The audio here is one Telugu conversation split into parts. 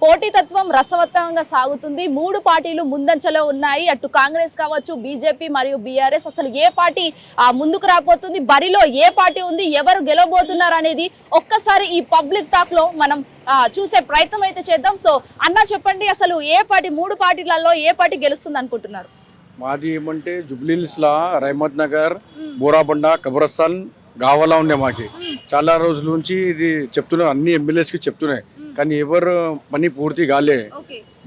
పోటీతత్వం రసవత్తంగా సాగుతుంది. మూడు పార్టీలు ముందంచలో ఉన్నాయి. అటు కాంగ్రెస్ కావచ్చు, బీజేపీ మరియు బీఆర్ఎస్. అసలు ఏ పార్టీ ముందుకు రాబోతుంది, బరిలో ఏ పార్టీ ఉంది, ఎవరు గెలవబోతున్నారు అనేది ఒక్కసారి ఈ పబ్లిక్ టాక్ లో మనం చూసే ప్రయత్నం అయితే చేద్దాం. సో అన్న చెప్పండి, అసలు ఏ పార్టీ, మూడు పార్టీలలో ఏ పార్టీ గెలుస్తుంది అనుకుంటున్నారు? మాది ఏమంటే జుబ్లీహిల్స్లా రహమత్ నగర్, బోరాబండ, కబ్రస్థాన్, గావాలా ఉండే మాకి చాలా రోజుల నుంచి ఇది చెప్తున్నారు, అన్ని ఎమ్మెల్యేస్కి చెప్తున్నాయి, కానీ ఎవరు పని పూర్తి కాలే.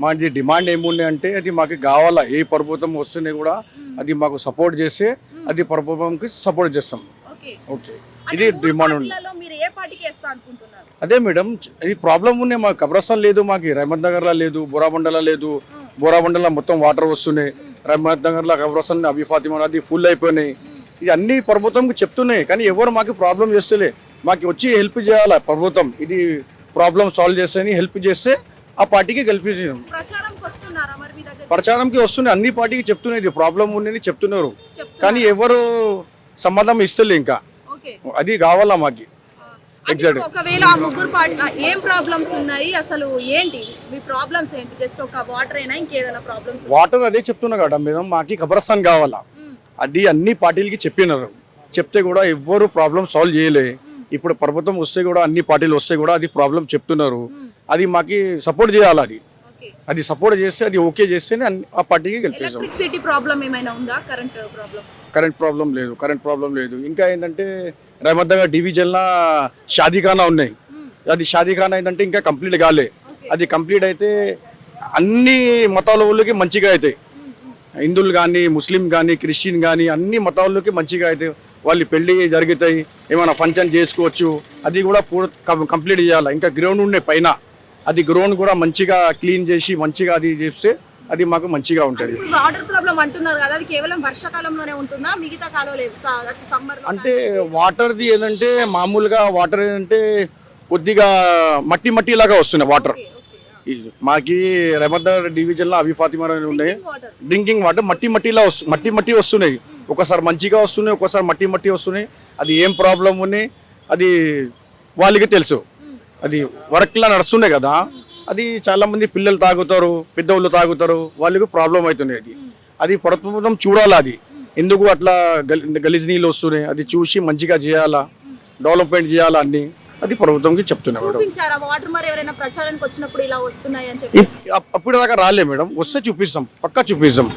మాది డిమాండ్ ఏముండే అంటే అది మాకు కావాలా, ఏ పర్వతం వస్తేనే కూడా అది మాకు సపోర్ట్ చేస్తే అది పర్వతంకి సపోర్ట్ చేస్తాం. ఓకే, ఇది డిమాండ్ ఉంది. అదే మేడం, ఇది ప్రాబ్లం ఉన్నాయి. మాకు కబ్రస్థాన్ లేదు, మాకు రహమత్ నగర్లో లేదు, బోరాబండలో లేదు. బోరాబండలో మొత్తం వాటర్ వస్తున్నాయి, రహమత్ నగర్లో కబ్రస్థాన్, అబీ ఫాతిమా అది ఫుల్ అయిపోయినాయి. ఇది అన్ని పర్వతంకి చెప్తున్నాయి, కానీ ఎవరు మాకు ప్రాబ్లం చేస్తలే. మాకు వచ్చి హెల్ప్ చేయాలా పర్వతం, ఇది ప్రాబ్లం సాల్వ్ చేస్తే హెల్ప్ చేస్తే ఆ పార్టీకి గెలిపించాం. ప్రచారంకి వస్తున్నాయి, అన్ని పార్టీకి చెప్తున్నాయి ఇది ప్రాబ్లం ఉందని చెప్తున్నారు, కానీ ఎవరు సమాధానం ఇస్తలే. ఇంకా అది కావాలా మాకు. ఎగ్జాక్ట్ ఒకవేళ ఆ ముగ్గురు ఏం ప్రాబ్లమ్స్ ఉన్నాయి, అసలు ఏంటి మీ ప్రాబ్లమ్స్ ఏంటి? జస్ట్ ఒక వాటర్ అయినా ఇంకేదైనా ప్రాబ్లమ్స్? వాటర్ అదే చెప్తున్నా కదా మేడం, మాకు కబ్రస్థాన్ కావాలా, అది అన్ని పార్టీలకి చెప్పినారు, చెప్తే కూడా ఎవ్వరు ప్రాబ్లం సాల్వ్ చేయలే. ఇప్పుడు పర్వతం వస్తే కూడా అన్ని పార్టీలు వస్తే కూడా అది ప్రాబ్లం చెప్తున్నారు, అది మాకు సపోర్ట్ చేయాలి. అది సపోర్ట్ చేస్తే అది ఓకే చేస్తేనే ఆ పార్టీకి గెలిపేస్తాం. కరెంట్ ప్రాబ్లం లేదు. ఇంకా ఏంటంటే రహమత్ నగర్ డివిజన్లో షాదీఖానా ఉన్నాయి, అది షాదీఖానా ఏంటంటే ఇంకా కంప్లీట్ కాలే. అది కంప్లీట్ అయితే అన్ని మతాల వాళ్ళకి మంచిగా అవుతాయి, హిందువులు కానీ, ముస్లిం కానీ, క్రిస్టియన్ కానీ అన్ని మతాలకి మంచిగా అవుతాయి. వాళ్ళు పెళ్లి జరుగుతాయి, ఏమైనా ఫంక్షన్ చేసుకోవచ్చు, అది కూడా కంప్లీట్ చేయాలి. ఇంకా గ్రౌండ్ ఉండే పైన, అది గ్రౌండ్ కూడా మంచిగా క్లీన్ చేసి మంచిగా అది చేస్తే అది మాకు మంచిగా ఉంటుంది. వాటర్ ప్రాబ్లం అంటున్నారు కదా, అది కేవలం వర్షాకాలంలోనే ఉంటుందా, మిగతా కాలం లేదు? అంటే వాటర్ది ఏంటంటే మామూలుగా వాటర్ ఏంటంటే కొద్దిగా మట్టి లాగా వస్తున్నాయి వాటర్. మాకి రహమత్ నగర్ డివిజన్లో అబీ ఫాతిమా ఉన్నాయి, డ్రింకింగ్ వాటర్ మట్టి వస్తున్నాయి. ఒకసారి మంచిగా వస్తున్నాయి, ఒకసారి మట్టి వస్తున్నాయి. అది ఏం ప్రాబ్లం ఉన్నాయి అది వాళ్ళకి తెలుసు. అది వర్క్లా నడుస్తున్నాయి కదా, అది చాలామంది పిల్లలు తాగుతారు, పెద్దవాళ్ళు తాగుతారు, వాళ్ళకి ప్రాబ్లం అవుతున్నాయి. అది ప్రభుత్వం చూడాలి, అది ఎందుకు అట్లా గలీజ్ నీళ్ళు వస్తున్నాయి, అది చూసి మంచిగా చేయాలా, డెవలప్మెంట్ చేయాలా అన్ని, అది ప్రభుత్వంకి చెప్తున్నాం. అప్పుడు దాకా రాలే మేడం, వస్తే చూపిస్తాం, పక్కా చూపిస్తాం.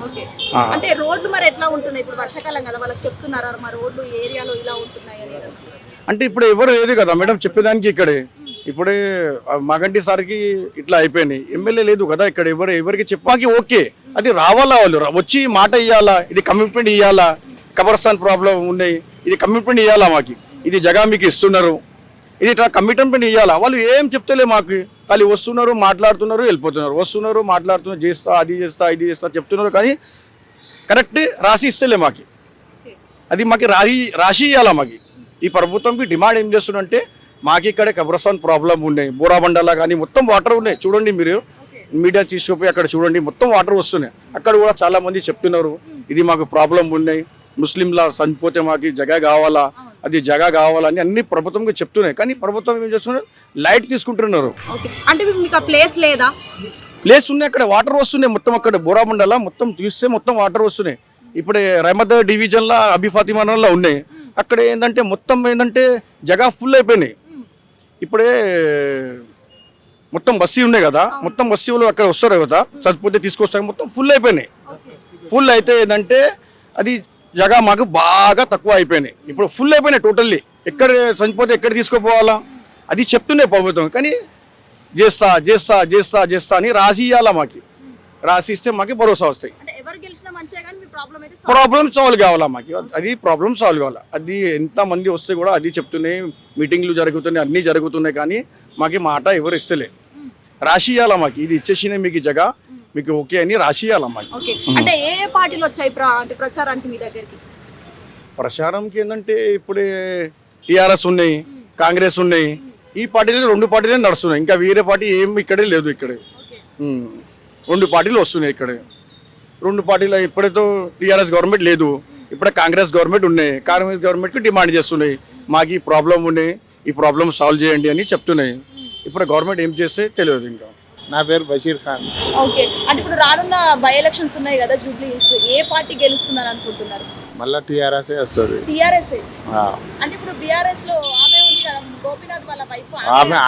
అంటే రోడ్లు మరి ఎట్లా ఉంటున్నాయి ఇప్పుడు? వర్షాకాలం కదా, వాళ్ళకి చెప్తున్నారా మరి రోడ్లు ఏరియాలో ఇలా ఉంటున్నాయి అనేది? అంటే ఇప్పుడు ఎవరు లేదు కదా మేడం చెప్పేదానికి. ఇక్కడే ఇప్పుడే మాగంటి సార్కి ఇట్లా అయిపోయినాయి, ఎమ్మెల్యే లేదు కదా ఇక్కడ, ఎవరికి చెప్పాకి ఓకే, అది రావాలా, వాళ్ళు వచ్చి మాట ఇవ్వాలా, ఇది కమిట్మెంట్ ఇవ్వాలా. కబ్రస్థాన్ ప్రాబ్లం ఉన్నాయి, ఇది కమిట్మెంట్ ఇవ్వాలా మాకు, ఇది జగా మీకు ఇస్తున్నారు, ఇది ఇట్లా కమిట్మెంట్ ఇవ్వాలా. వాళ్ళు ఏం చెప్తలే మాకు, వాళ్ళు వస్తున్నారు, మాట్లాడుతున్నారు, వెళ్ళిపోతున్నారు, వస్తున్నారు, మాట్లాడుతున్నారు, చేస్తా, అది చేస్తా, ఇది చేస్తా చెప్తున్నారు, కానీ కరెక్ట్ రాసి ఇస్తలే మాకు. అది మాకు రాసి ఇవ్వాలా. మాకు ఈ ప్రభుత్వంకి డిమాండ్ ఏం చేస్తుందంటే, మాకు ఇక్కడ కబ్రస్థాన్ ప్రాబ్లం ఉన్నాయి, బోరాబండలా కానీ మొత్తం వాటర్ ఉన్నాయి. చూడండి, మీరు మీడియా తీసుకుపోయి అక్కడ చూడండి, మొత్తం వాటర్ వస్తున్నాయి. అక్కడ కూడా చాలా మంది చెప్తున్నారు ఇది మాకు ప్రాబ్లం ఉన్నాయి, ముస్లింలా చనిపోతే మాకు జగ కావాలా, అది జగ కావాలని అన్ని ప్రభుత్వంకి చెప్తున్నాయి, కానీ ప్రభుత్వం ఏం చేస్తున్నారు, లైట్ తీసుకుంటున్నారు. అంటే మీకు ప్లేస్ లేదా? ప్లేస్ ఉన్నాయి, అక్కడ వాటర్ వస్తున్నాయి మొత్తం. అక్కడ బోరాబండలా మొత్తం తీస్తే మొత్తం వాటర్ వస్తున్నాయి. ఇప్పుడే రహమత్ నగర్ డివిజన్లో అబీ ఫాతిమాలో ఉన్నాయి, అక్కడ ఏంటంటే మొత్తం ఏంటంటే జగా ఫుల్ అయిపోయినాయి. ఇప్పుడే మొత్తం బస్సీ ఉన్నాయి కదా, మొత్తం బస్సీలు అక్కడ వస్తారు కదా, చచ్చిపోతే తీసుకొస్తారు, మొత్తం ఫుల్ అయిపోయినాయి. ఫుల్ అయితే ఏంటంటే అది జగా మాకు బాగా తక్కువ అయిపోయినాయి. ఇప్పుడు ఫుల్ అయిపోయినాయి టోటల్లీ. ఎక్కడ చనిపోతే ఎక్కడ తీసుకుపోవాలా అది చెప్తున్నాయి ప్రభుత్వం, కానీ చేస్తా అని రాసి ఇవ్వాలా. మాకు రాసి ఇస్తే మాకు భరోసా వస్తాయి. ప్రాబ్లం సాల్వ్ కావాలా మాకు, అది ప్రాబ్లం సాల్వ్ కావాలా. అది ఎంతమంది వస్తే కూడా అది చెప్తున్నాయి, మీటింగ్లు జరుగుతున్నాయి, అన్నీ జరుగుతున్నాయి, కానీ మాకు మాట ఎవరు ఇస్తలే. రాసి ఇవ్వాలా మాకు, ఇది ఇచ్చేసినాయి మీకు జగ, మీకు ఓకే అని రాసి ఇవ్వాలా మాకు. అంటే ఏ పార్టీలు వచ్చాయి ప్రచారానికి మీ దగ్గరికి? ప్రచారంకి ఏంటంటే ఇప్పుడే టీఆర్ఎస్ ఉన్నాయి, కాంగ్రెస్ ఉన్నాయి, ఈ పార్టీలు 2 పార్టీలే నడుస్తున్నాయి, ఇంకా వేరే పార్టీ ఏం ఇక్కడే లేదు. ఇక్కడే 2 పార్టీలు వస్తున్నాయి. ఇక్కడే 2 పార్టీలు ఇప్పుడైతే టీఆర్ఎస్ గవర్నమెంట్ లేదు, ఇప్పుడే కాంగ్రెస్ గవర్నమెంట్ ఉన్నాయి. కాంగ్రెస్ గవర్నమెంట్కి డిమాండ్ చేస్తున్నాయి, మాకు ఈ ప్రాబ్లం ఉన్నాయి, ఈ ప్రాబ్లం సాల్వ్ చేయండి అని చెప్తున్నాయి. ఇప్పుడు గవర్నమెంట్ ఏం చేస్తే తెలియదు ఇంకా. నా పేరు బషీర్ ఖాన్. ఓకే, అంటే ఇప్పుడు రానున్న బై ఎలక్షన్స్ ఉన్నాయి కదా జూబ్లీ హిల్స్, ఏ పార్టీ గెలుస్తుందని అనుకుంటున్నారు? మళ్ళీ టీఆర్ఎస్ వస్తుంది. టీఆర్ఎస్ అంటే ఇప్పుడు బీఆర్ఎస్ లో ఆమె ఉంది కదా గోపీనాథ్ వాళ్ళ వైఫ్,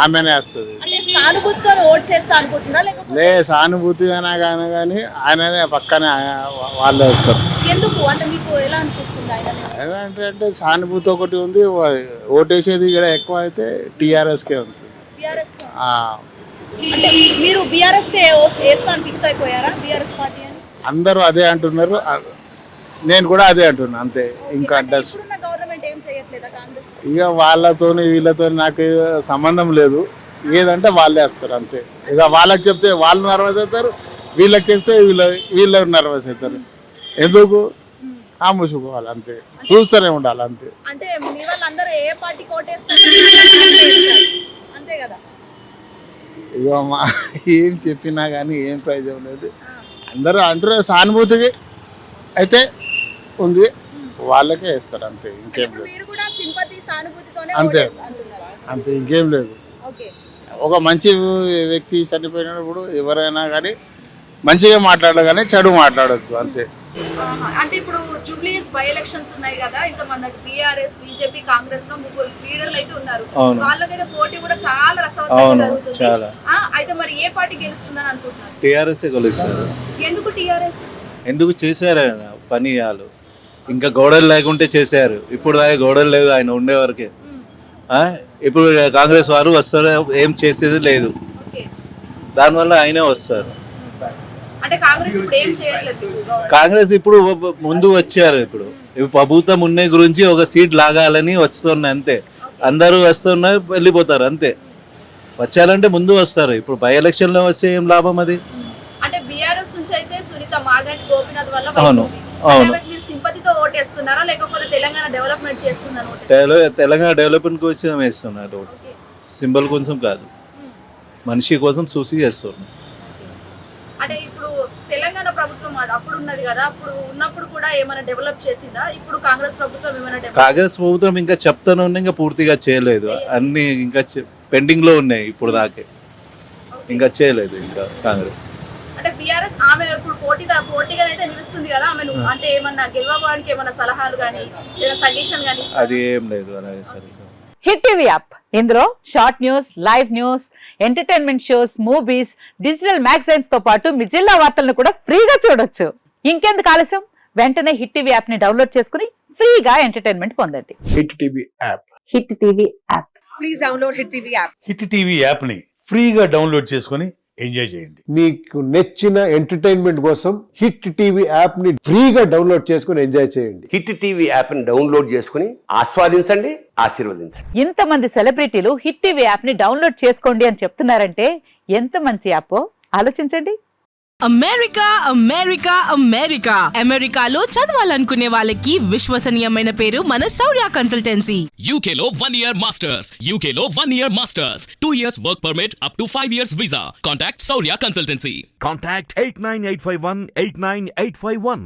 ఆమెనే వస్తుంది. అంటే సానుభూతితో ఓట్ చేస్తా అనుకుంటున్నారా లేకపోతే లే సానుభూతిగానే కానీ ఆయననే పక్కనే వాళ్ళే వస్తారు. ఎందుకు అంటే మీకు ఎలా అనిపిస్తుంది ఆయన? అంటే సానుభూతి ఒకటి ఉంది, ఓటేసేది ఇక్కడ ఎక్కువ అయితే టీఆర్ఎస్కే ఉంది. బీఆర్ఎస్ అంటే మీరు బీఆర్ఎస్ కే వేస్తాను ఫిక్స్ అయిపోయారా? బీఆర్ఎస్ పార్టీ అని అందరూ అదే అంటున్నారు, నేను కూడా అదే అంటున్నా అంతే. ఇంకా గవర్నమెంట్ ఏం చేయట్లేదా కాంగ్రెస్? ఇక వాళ్ళతోని వీళ్ళతో నాకు సంబంధం లేదు, ఏదంటే వాళ్ళే వస్తారు అంతే. ఇక వాళ్ళకి చెప్తే వాళ్ళు నర్వస్ అవుతారు, వీళ్ళకి చెప్తే వీళ్ళు నర్వస్ అవుతారు. ఎందుకు మూసుకోవాలి అంతే, చూస్తూనే ఉండాలి అంతే. అంటే మీ వాళ్ళందరూ ఏ పార్టీ కోటేస్తారు అంతే కదా? ఇక ఏం చెప్పినా కానీ ఏం ప్రయోజనం లేదు. అందరూ అంటారు సానుభూతికి అయితే ఉంది, వాళ్ళకే వేస్తారు అంతే, ఇంకేం లేదు. మీరు కూడా సింపతి సానుభూతితోనే అంతే అంటున్నారు అంతే, ఇంకేం లేదు. ఓకే, ఒక మంచి వ్యక్తి చనిపోయినప్పుడు ఎవరైనా కానీ మంచిగా మాట్లాడాలి కానీ చెడు మాట్లాడద్దు అంతే. అంటే ఇప్పుడు జూబ్లీ హిల్స్ బై ఎలక్షన్స్ ఉన్నాయి కదా, ఇంకా మన బీఆర్ఎస్ బీజేపీ కాంగ్రెస్ లో ముగ్గురు లీడర్లు అయితే ఉన్నారు, వాళ్ళకైతే పోటీ కూడా చాలా రసవత్తంగా జరుగుతుంది. అయితే మరి ఏ పార్టీ గెలుస్తుందని అనుకుంటున్నారు? టీఆర్ఎస్ గెలుస్తారు. ఎందుకు టీఆర్ఎస్? ఎందుకు చేశారు ఆయన పని, వాళ్ళు ఇంకా గోడలు లేకుంటే చేశారు, ఇప్పుడు దాకా గోడలు లేదు ఆయన ఉండేవరకే. ఇప్పుడు కాంగ్రెస్ వారు వస్తారు, ఏం చేసేది లేదు, దానివల్ల ఆయనే వస్తారు. అంటే కాంగ్రెస్ ఇప్పుడు ఏం చేయట్లేదు. కాంగ్రెస్ ఇప్పుడు ముందు వచ్చారు, ఇప్పుడు ప్రభుత్వం ఉన్న గురించి ఒక సీట్ లాగాలని వస్తున్నాయి అంతే. అందరూ వస్తున్నారు వెళ్ళిపోతారు అంతే, వచ్చారంటే ముందు వస్తారు. ఇప్పుడు బై ఎలక్షన్ లో వస్తే ఏం లాభం అది? అంటే బీఆర్ఎస్ నుంచి అయితే సునీత మాగంటి గోపీనాథ్ వల్ల అవును అవును. మీరు సింపతితో ఓటేస్తున్నారా లేకపోతే తెలంగాణ డెవలప్మెంట్ చేస్తుందని? తెలంగాణ డెవలప్మెంట్ కోసం వేస్తున్నారు, సింబల్ కోసం కాదు, మనిషి కోసం చూసి చేస్తున్నారు. అంటే ఇప్పుడు తెలంగాణ ప్రభుత్వం అప్పుడు ఉన్నది కదా, అప్పుడు ఉన్నప్పుడు కూడా ఏమైనా డెవలప్ చేసిందా? ఇప్పుడు కాంగ్రెస్ ప్రభుత్వం ఏమైనా కాంగ్రెస్ ప్రభుత్వం ఇంకా చెప్తాను ఇంకా పూర్తిగా చేయలేదు, అన్ని ఇంకా పెండింగ్ లో ఉన్నాయి ఇప్పుడు దాకే, ఇంకా చేయలేదు ఇంకా కాంగ్రెస్. అంటే బీఆర్ఎస్ ఆమె ఇప్పుడు పోటీగా అయితే నిలుస్తుంది కదా, ఆమె అంటే ఏమన్నా గెలవడానికి ఏమన్నా సలహాలు కానీ లేదా సజెషన్ కానీ? అది ఏం లేదు అలాగే. సరే హిట్ టీవీ యాప్, ఇందులో short news, live news, entertainment shows, movies, digital magazines తో పాటు మీ జిల్లా వార్తలను కూడా ఫ్రీగా చూడొచ్చు. ఇంకెందుకు ఆలస్యం, వెంటనే హిట్ టీవీ యాప్ ని డౌన్లోడ్ చేసుకుని ఫ్రీగా ఎంటర్టైన్మెంట్ పొందండి. Hit TV app. Hit TV app. Please download hit TV app. Hit TV app ని ఫ్రీగా డౌన్లోడ్ చేసుకొని ఎంజాయ్ చేయండి. మీకు నచ్చిన ఎంటర్టైన్మెంట్ కోసం హిట్ టీవీ యాప్ ని ఫ్రీగా డౌన్లోడ్ చేసుకుని ఎంజాయ్ చేయండి. హిట్ టీవీ యాప్ ని డౌన్లోడ్ చేసుకుని ఆస్వాదించండి, ఆశీర్వదించండి. ఇంతమంది సెలబ్రిటీలు హిట్ టీవీ యాప్ ని డౌన్లోడ్ చేసుకోండి అని చెప్తున్నారంటే ఎంత మంచి యాప్ ఆలోచించండి. అమెరికా అమెరికా అమెరికా అమెరికాలో చదవాలనుకునే వాళ్ళకి విశ్వసనీయమైన పేరు మన శౌర్య కన్సల్టెన్సీ. UK లో 1 year masters, UK లో 1 year masters, 2 years work permit up to 5 years visa. Contact Saurya Consultancy. Contact 89851 89851.